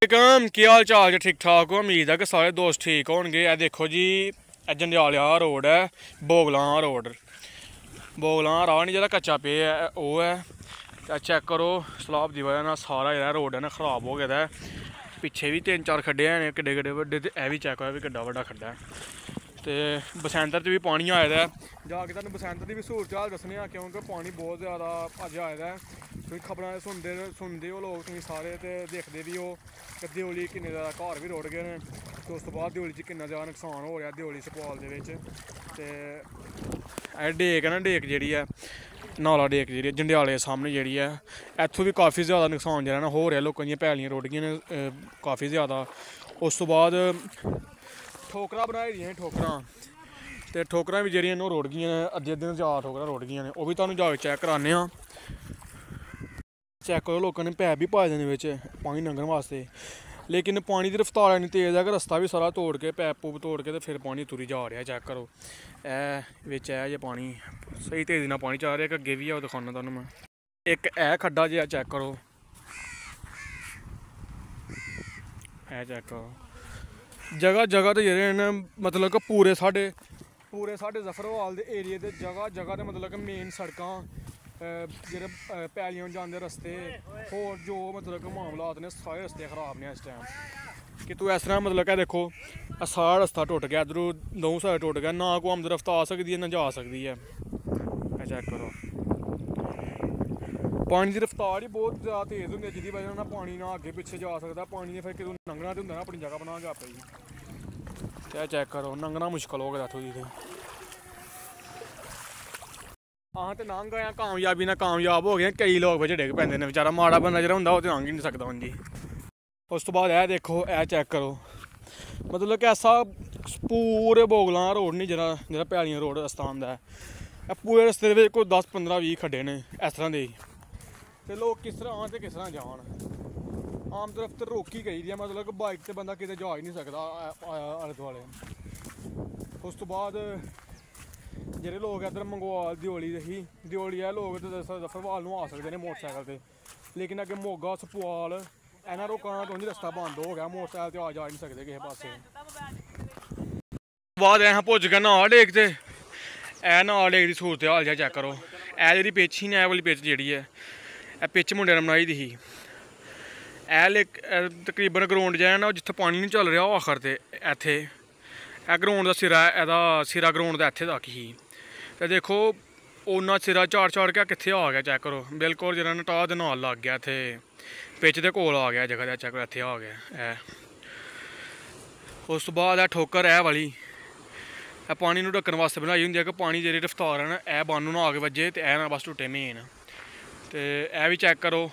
वालेकुम की हाल चाल जी ठीक ठाक हो। उम्मीद है कि सारे दोस्त ठीक होंगे। यह देखो जी जंडियाले रोड है बोगलां रोड राह नहीं जेह्ड़ा कच्चा पे है वो है। चेक करो सलाब की वजह नाल सारा जेह्ड़ा रोड है ना खराब हो गेदा है। पिछे भी 3-4 खड्डे हैं किड्डे किड्डे बड्डे ते एह् भी चेक करो किड्डा बड्डा खड्डा है। तो बसैंतर च भी पानी आए दा है। जाके तुहानूं बसैंतर की भी सूरत हाल दस्सने आं क्योंकि पानी बहुत ज़्यादा अज्ज आए दा है। तुसीं खबरां सुनदे हो लोग तुसीं सारे ते देखदे भी हो कि दियोली किन्ने ज़्यादा घर भी रुड़ गए हैं। तो उस तो बाद दियोली च किन्ना ज़्यादा नुकसान हो रहा दियोली सुपवाल दे विच। ते डेक है ना डेक जिहड़ी है नाला डेक जी जंडियाले के सामने जी है इत्थों भी काफ़ी ज़्यादा नुकसान जो ना हो रहा लोगों दी पैलियां रुड़ गई ने काफ़ी ज़्यादा। उस तो बाद ठोकरां बनाई दियां ठोकरां तो ठोकरां भी जेह्ड़ियां न रुड़ गई अद्धे अद्धे ज़्यादा ठोकरां रुड़ गई ने वो भी तुहानूं जाके चैक कराने आं। चैक करो लोगों ने पैप भी पाए दे ने बिच पानी लंघने वास्ते लेकिन पानी की रफ्तार इन्नी तेज़ है कि रस्ता भी सारा तोड़ के पैप पूप तोड़ के तो फिर पानी तुरी जा रहा है। चैक करो बिच है जे पानी सही तेज़ी नाल पानी जा रहा है। अग्गे भी है दिखाना तुहानूं मैं एक खड्डा जेहा चैक करो चैक करो जगह जगह तो जेह्ड़े न मतलब कि पूरे साढ़े जफरवाल दे एरिए दे जगह जगह ते मतलब कि मेन सड़कां जेह्ड़े पैलियां जांदे रस्ते होर जो मतलब कि मामलात ने सारे रस्ते खराब ने इस टाइम कि तू इस तरह मतलब कि देखो सारा रस्ता टुट गया इधरों दऊं साइड टुट गया ना कोई आमद रफ्त आ सकदी है ना जा सकदी है। चैक करो पानी की रफ्तार ही बहुत ज़्यादा तेज़ होंदी है जिसदी वजह नाल पानी ना अग्गे पिच्छे जा सकदा पानी ने फिर कितों लंघना तो होंदा ना अपनी जगह बना के आपे ही। चैक करो लंघना मुश्किल हो गया इत्थों दी हाँ तो लंघ गए कामयाबी ना कामयाब हो गए कई लोग बिच डिग पैंदे ने बेचारा माड़ा बंदा जेह्ड़ा होंदा ओह् ते लंघ ही नहीं सकदा हून जी। उस तो बाद देखो चैक करो मतलब कि ऐसा पूरे बोगलां रोड नहीं जेह्ड़ा पैलियां रोड रस्ता आंदा है पूरे रस्ते दे कोई 10-15-20 खड्डे ने इस तरह दे ते लोग किस तरह आन ते किस तरह जान। आम तरफ तो रोकी गई दी है मतलब कि बाइक ते बंदा किते जा ही नहीं सकदा आले दुआले। उस तो बाद जेह्ड़े लोग इधर मंगवाल दियोली ही दियोली है लोग जफरवाल नूं आ सकदे ने मोटरसाइकिल ते लेकिन अग्गे मोगा सुपवाल इन्हां रोकां तो रस्ता बंद हो गया मोटरसाइकिल ते आ जा नहीं सकदे किसे पासे। बाद अस पुज्ज गए नाल डेक ते नाल डेक दी सूरत हाल जा चैक करो जेह्ड़ी पिच ही ना वाली पिच जेह्ड़ी है पिच मुंडे ने बनाई दी ही तकरीबन ग्राउंड जो है ना जित्थे पानी नहीं चल रहा ओह् आखर ते इत्थे ग्राउंड का सिरा ग्राउंड का इत्थे तक ही तो देखो उन्ना सिरा झाड़ के कित्थे आ गया। चैक करो बिल्कुल जेह्ड़ा नटाह दे नाल लग गया इत्थे पिच दे कोल आ गया जगह चैक करो इत्थे आ गया उस तो बाद ठोकर वाली पानी नूं ढक्कन वास्ते बनाई होंदी है कि पानी जेह्ड़ी रफ्तार है ना बानू ना आगे वजे तो ना बस टुटे मेन तो भी चैक करो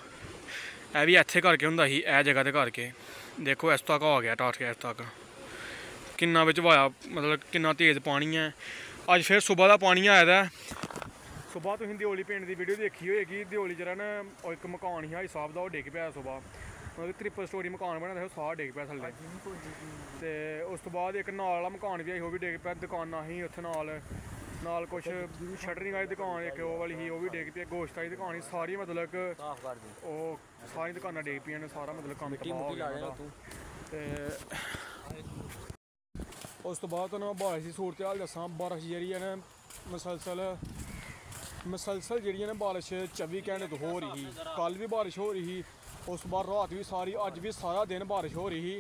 भी इत्थे करके होंदा ही जगह ते करके देखो इस तक आ गया टाट के इस तक किन्ना बिच वाया मतलब किन्ना तेज़ पानी है। अज फिर सुबह का पानी आए दा सुबह तुसीं दियोली पिंड की वीडियो देखी होएगी दियोली जेह्ड़ा ना एक मकान ही हाई साहब का ओह् डिग पिया सुबह मतलब 3 स्टोरी मकान बने दा सारा डिग पिया थल्ले तो उस तो बाद एक नाल वाला मकान भी है ओह् भी डिग पिया दुकानां ही उत्थे नाल कुछ शटरिंग वाली दुकान एक ओह् वाली ही ओह् भी डिग पई गोश्त वाली दुकान ही सारी मतलब कि ओह् सारी दुकानां डिग पियां ने सारा मतलब कम्म तबाह हो गया। उस तो बाद तुहानूं बारिश की सूरत हाल दस्सां बारिश जेह्ड़ी है ना मसलसल जेह्ड़ी है ना बारिश 24 घैंटे तो हो रही ही कल भी बारिश हो रही ही उस बाद रात भी सारी अज भी सारा दिन बारिश हो रही ही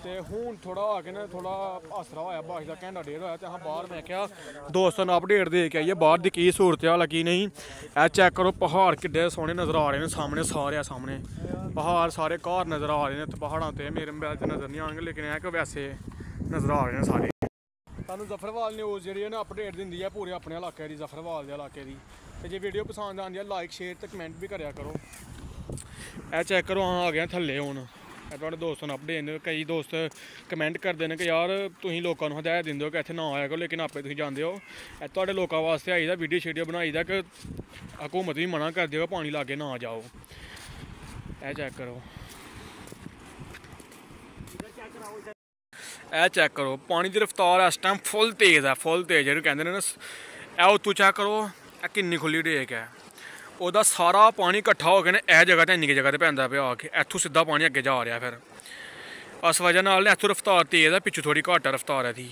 ते हून थोड़ा आके ना थोड़ा आसरा होया बारिश का घैंटा डेढ़ होया ते अस बाहर मैं क्या दोस्तां नूं अपडेट दे के आइए बाहर दी की सूरत हाल है की नहीं। चैक करो पहाड़ किड्डे सोहने नज़र आ रहे हैं सामने सारे सामने पहाड़ सारे घर नज़र आ रहे हैं पहाड़ों ते मेरे मोबाइल च नज़र नहीं आएंगे लेकिन है कि वैसे नज़र आ रहे हैं सारे। तुहानूं जफरवाल न्यूज़ जेह्ड़ी है ना अपडेट दिंदी है पूरे अपने इलाके दी जफरवाल दे इलाके दी ते जे वीडियो पसंद आंदी है लाइक शेयर ते कमेंट भी करेया करो। चेक करो हाँ आ गया थल्ले हूँ थोड़े दोस्तों ने अपडेट कई दोस्त कमेंट करते हैं कि यार तुसीं लोकां नूं हदायत दिंदे हो कि इत्थे ना आया करो लेकिन आपे तुसीं जांदे हो तुहाडे लोकां वास्ते आई दा वीडियो शीडियो बनाई दा कि हुकूमत भी मना कर दिओ पानी लागे ना जाओ। चेक करो चेक करो पानी की रफ्तार इस टाइम फुल तेज़ है फुल तेज़ जेह्ड़े कहते हैं ना उत्तों चेक करो किन्नी खुली डेक है ਉਹਦਾ सारा पानी इकट्ठा हो गया ना जगह तो इन्नी जगह तो पैंदा पिया इत्थों सीधा पानी अगे जा रहा फिर ਇਸ ਵਜ੍ਹਾ ਨਾਲ ਇੱਥੋਂ ਰਫਤਾਰ ਤੇਜ਼ ਹੈ, ਪਿੱਛੋਂ ਥੋੜੀ ਘੱਟ ਹੈ ਰਫਤਾਰ ਇਹਦੀ।